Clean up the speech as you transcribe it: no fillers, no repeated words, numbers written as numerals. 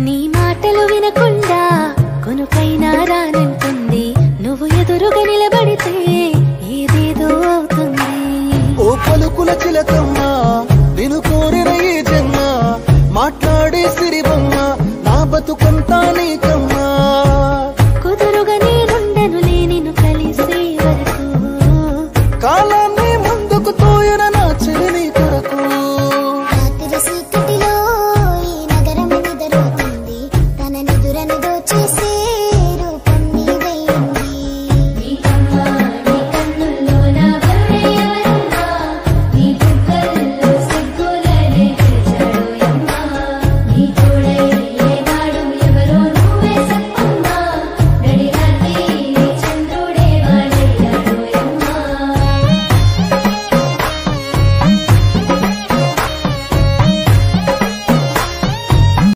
నీ మాటలు వినకుండా కొనుకైనా రానంటుంది నువ్వు ఎదురుగా నిలబడితే ఏదేదో అవుతుంది ఓ పలుకుల చిలకమ్మ నిన్ను కోరిన ఈ జన్మ మాట్లాడే సిరిబొమ్మ నా బతుకంతా నీకమ్మ